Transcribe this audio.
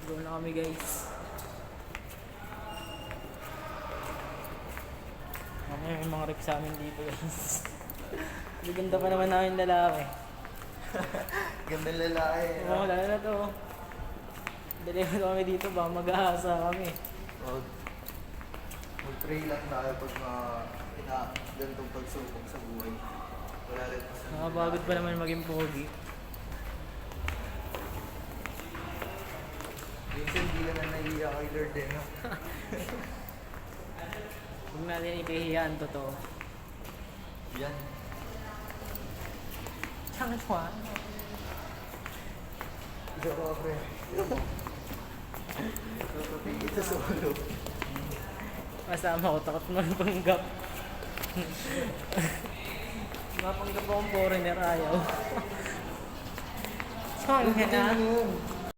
Go na kami guys. Mamaya may mga rep sa amin dito guys. Ganda pa naman namin lalaki. Ganda lalaki. Oo, lalo na to. Dali mo kami dito, baka mag-aasa kami. Mag-pray lang tayo pag ganitong pagsubok sa buhay. Wala rin pa sa Nakapagod pa naman maging pogi. minsan hindi ka na nahiya kay Lord eh, no? Huwag natin ikahiyaan, totoo. Yan. Tsaka Juan. Isa ko, pre. Tutupigit sa solo. Kasama ko, takot mo panggap. Mapanggap akong foreigner, ayaw. Saan ka na?